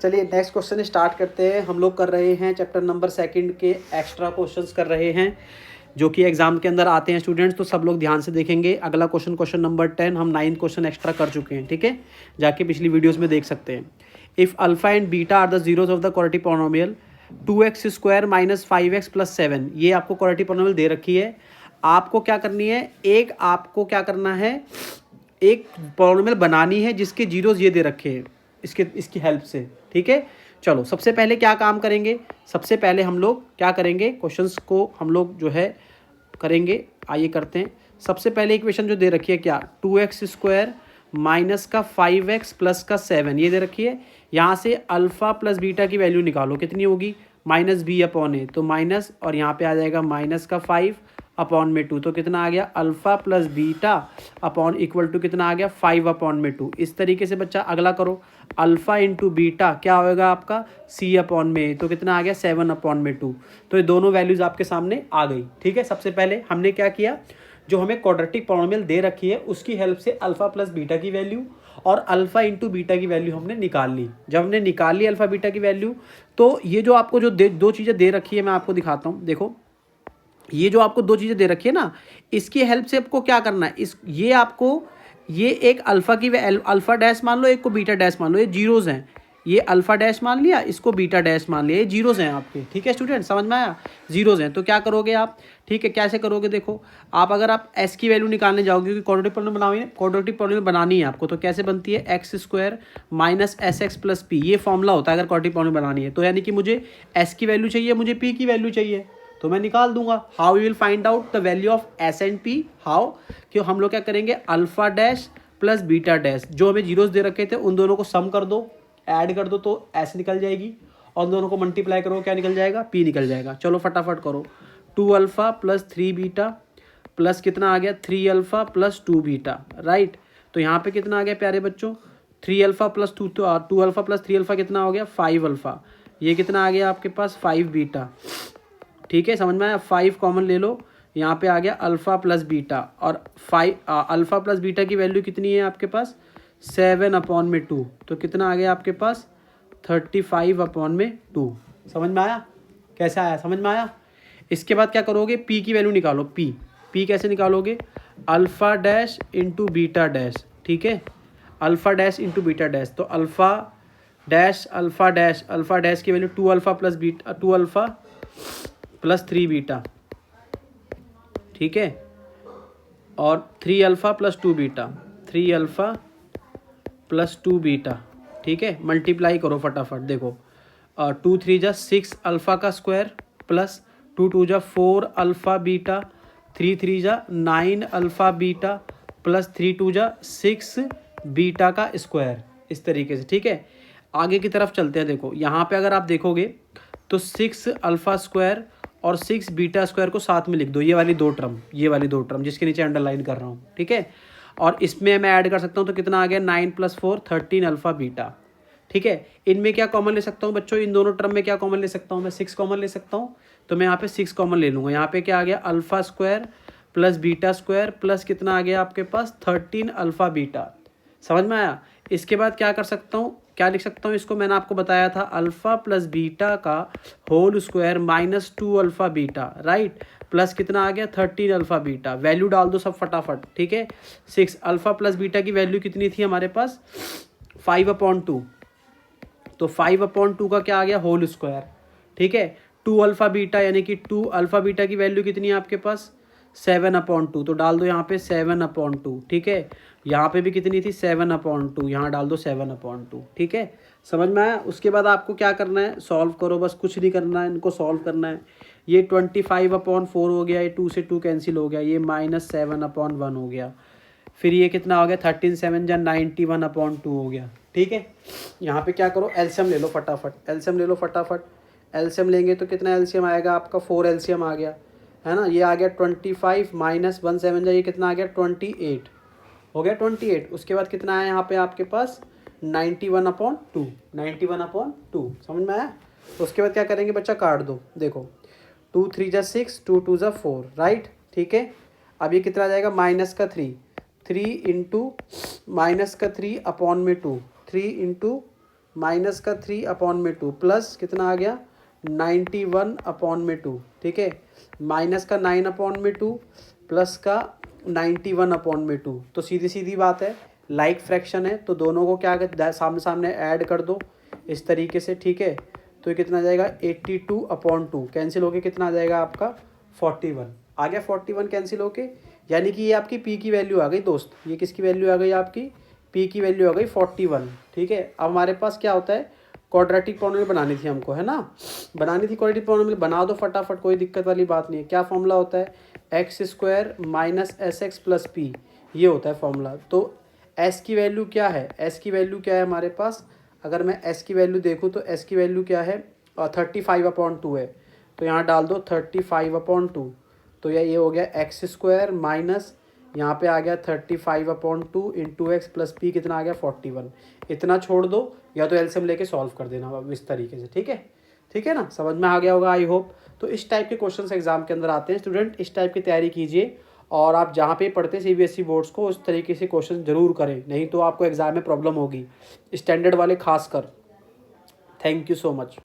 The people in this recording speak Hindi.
चलिए नेक्स्ट क्वेश्चन स्टार्ट करते हैं। हम लोग कर रहे हैं चैप्टर नंबर 2 के एक्स्ट्रा क्वेश्चंस कर रहे हैं जो कि एग्जाम के अंदर आते हैं स्टूडेंट्स, तो सब लोग ध्यान से देखेंगे। अगला क्वेश्चन नंबर 10, हम 9 क्वेश्चन एक्स्ट्रा कर चुके हैं, ठीक है, जाके पिछली वीडियोस में देख सकते हैं। If alpha and beta are the zeros of the quadratic polynomial 2x² - 5x + 7, ये आपको क्वाड्रेटिक पॉलिनोमियल दे रखी है। आपको क्या करनी है, आपको क्या करना है, एक पॉलिनोमियल बनानी है जिसके जीरोज ये दे रखे हैं इसकी हेल्प से, ठीक है। चलो सबसे पहले क्या काम करेंगे, सबसे पहले हम लोग क्या करेंगे, क्वेश्चंस को हम लोग जो है करेंगे, आइए करते हैं। सबसे पहले इक्वेशन जो दे रखी है क्या, 2x² माइनस का 5x प्लस का 7 ये दे रखी है। यहाँ से अल्फ़ा प्लस बीटा की वैल्यू निकालो, कितनी होगी, -b/a, तो माइनस, और यहाँ पे आ जाएगा -5/2, तो कितना आ गया, alpha plus beta upon equal to कितना आ गया, 5/2। इस तरीके से बच्चा अगला करो, अल्फ़ा इंटू बीटा क्या होगा आपका, c/a, तो कितना आ गया, 7/2। तो ये दोनों वैल्यूज़ आपके सामने आ गई, ठीक है। सबसे पहले हमने क्या किया, जो हमें क्वाड्रेटिक पॉलिनोमियल दे रखी है उसकी हेल्प से अल्फ़ा प्लस बीटा की वैल्यू और अल्फ़ा इंटू बीटा की वैल्यू हमने निकाल ली। जब हमने निकाल ली अल्फ़ा बीटा की वैल्यू, तो ये जो आपको जो दो चीज़ें दे रखी है मैं आपको दिखाता हूँ। देखो ये जो आपको दो चीज़ें दे रखी है ना, इसकी हेल्प से आपको क्या करना है, ये एक अल्फ़ा की अल्फ़ा डैश मान लो, एक को बीटा डैश मान लो, ये जीरोज़ हैं। ये अल्फ़ा डैश मान लिया, इसको बीटा डैश मान लिया, ये जीरोज़ हैं आपके, ठीक है स्टूडेंट, समझ में आया, जीरोज़ हैं। तो क्या करोगे आप, ठीक है, कैसे करोगे, देखो आप अगर आप एस की वैल्यू निकालने जाओगे, क्योंकि क्वाड्रेटिक पॉलिनोमियल बनानी है आपको, तो कैसे बनती है, x² minus SX plus p, ये फॉर्मूला होता है अगर क्वाड्रेटिक पॉलिनोमियल बनानी है। तो यानी कि मुझे s की वैल्यू चाहिए, मुझे p की वैल्यू चाहिए, तो मैं निकाल दूंगा। How you will find out the value of S and P, how, क्यों हम लोग क्या करेंगे, alpha dash plus beta dash, जो हमें जीरोस दे रखे थे उन दोनों को सम कर दो, ऐड कर दो, तो ऐसे निकल जाएगी, और उन दोनों को मल्टीप्लाई करो, क्या निकल जाएगा, पी निकल जाएगा। चलो फटाफट करो, 2 अल्फा प्लस 3 बीटा प्लस कितना आ गया, 3 अल्फा प्लस 2 बीटा, राइट। तो यहाँ पे कितना आ गया प्यारे बच्चों, 3 alpha plus 2 alpha plus 3 alpha कितना हो गया, 5 अल्फा, ये कितना आ गया आपके पास, 5 बीटा, ठीक है, समझ में आया। 5 कॉमन ले लो, यहाँ पे आ गया अल्फ़ा प्लस बीटा, और 5 अल्फ़ा प्लस बीटा की वैल्यू कितनी है आपके पास, 7/2, तो कितना आ गया आपके पास, 35/2। समझ में आया, कैसे आया, समझ में आया। इसके बाद क्या करोगे, पी की वैल्यू निकालो, पी कैसे निकालोगे, alpha dash into beta dash, ठीक है, alpha dash into beta dash, तो अल्फ़ा डैश की value 2 alpha plus beta, 2 alpha plus 3 beta, ठीक है, और 3 alpha plus 2 beta, 3 alpha plus 2 beta, ठीक है, मल्टीप्लाई करो फटाफट, देखो 2 3 जा 6 अल्फ़ा का स्क्वायर प्लस 2 2 जा 4 अल्फ़ा बीटा, 3 3 जा 9 अल्फ़ा बीटा प्लस 3 2 जा 6 बीटा का स्क्वायर, इस तरीके से, ठीक है। आगे की तरफ चलते हैं, देखो यहाँ पे अगर आप देखोगे तो 6 अल्फ़ा स्क्वायर और 6 बीटा स्क्वायर को साथ में लिख दो, ये वाली दो टर्म जिसके नीचे अंडरलाइन कर रहा हूँ, ठीक है। और इसमें मैं ऐड कर सकता हूँ, तो कितना आ गया, 9 + 4 13 अल्फ़ा बीटा, ठीक है। इनमें क्या कॉमन ले सकता हूँ बच्चों, इन दोनों टर्म में क्या कॉमन ले सकता हूँ मैं, 6 कॉमन ले सकता हूँ, तो मैं यहाँ पे 6 कॉमन ले लूँगा। यहाँ पे क्या आ गया, alpha square plus beta square plus कितना आ गया आपके पास, 13 अल्फ़ा बीटा, समझ में आया। इसके बाद क्या कर सकता हूँ, क्या लिख सकता हूँ इसको, मैंने आपको बताया था अल्फ़ा प्लस बीटा का whole square minus 2 alpha beta, right, plus कितना आ गया, 13 अल्फ़ा बीटा, वैल्यू डाल दो सब फटाफट, ठीक है। 6 अल्फ़ा प्लस बीटा की वैल्यू कितनी थी हमारे पास, 5/2, तो 5/2 का क्या आ गया, होल स्क्वायर, ठीक है। 2 अल्फ़ा बीटा यानी कि 2 अल्फ़ा बीटा की वैल्यू कितनी है आपके पास, 7/2, तो डाल दो यहाँ पे 7/2, ठीक है। यहाँ पे भी कितनी थी, 7/2, यहाँ डाल दो 7/2, ठीक है, समझ में आया। उसके बाद आपको क्या करना है, सॉल्व करो, बस कुछ नहीं करना है, इनको सॉल्व करना है। ये 25/4 हो गया, ये 2 से 2 कैंसिल हो गया, ये -7/1 हो गया, फिर ये कितना हो गया, 13 7 जा 91/2 हो गया, ठीक है। यहाँ पे क्या करो, एलसीएम ले लो फटाफट, एलसीएम लेंगे तो कितना एलसीएम आएगा आपका, 4 एलसीएम आ गया, है ना। ये आ गया 25 माइनस 1 7 जा, ये कितना आ गया, 28 हो गया, 28। उसके बाद कितना है यहाँ पे आपके पास, 91/2, समझ में आया। तो उसके बाद क्या करेंगे बच्चा, काट दो, देखो 2 3 जा 6, 2 2 जा 4, राइट, ठीक है। अब ये कितना आ जाएगा, -3 इंटू -3 अपॉन में 2, 3 इंटू माइनस का 3 अपॉन में 2 प्लस कितना आ गया 91 अपॉन में 2, ठीक है। माइनस का 9 अपॉन में 2 प्लस का 91 अपॉन में 2। तो सीधी सीधी बात है, लाइक फ्रैक्शन है तो दोनों को क्या सामने सामने ऐड कर दो इस तरीके से, ठीक है। तो ये कितना आ जाएगा 82 अपॉन 2, कैंसिल होके कितना आ जाएगा आपका 41 आ गया। 41 कैंसिल होके, यानी कि ये आपकी पी की वैल्यू आ गई दोस्त। ये किसकी वैल्यू आ गई आपकी, पी की वैल्यू आ गई 41, ठीक है। अब हमारे पास क्या होता है, क्वाड्रेटिक पॉलिनोमियल बनानी थी हमको, है ना, बनानी थी क्वाड्रेटिक पॉलिनोमियल। बना दो फटाफट, कोई दिक्कत वाली बात नहीं है। क्या फॉर्मूला होता है, x square minus S x plus P, ये होता है फॉर्मूला। तो एस की वैल्यू क्या है, एस की वैल्यू क्या है हमारे पास, अगर मैं एस की वैल्यू देखूँ तो एस की वैल्यू क्या है 35 अपॉन 2 है। तो यहाँ डाल दो 35 अपॉन 2, तो ये हो गया एक्स स्क्वायर माइनस यहाँ पे आ गया 35 upon 2 into x plus P, कितना आ गया 41। इतना छोड़ दो या तो एलसीएम लेके सॉल्व कर देना अब इस तरीके से, ठीक है, ठीक है ना, समझ में आ गया होगा आई होप। तो इस टाइप के क्वेश्चंस एग्जाम के अंदर आते हैं स्टूडेंट, इस टाइप की तैयारी कीजिए। और आप जहाँ पे पढ़ते हैं सीबीएसई बोर्ड्स को उस तरीके से क्वेश्चन जरूर करें, नहीं तो आपको एग्जाम में प्रॉब्लम होगी, स्टैंडर्ड वाले खासकर। Thank you so much.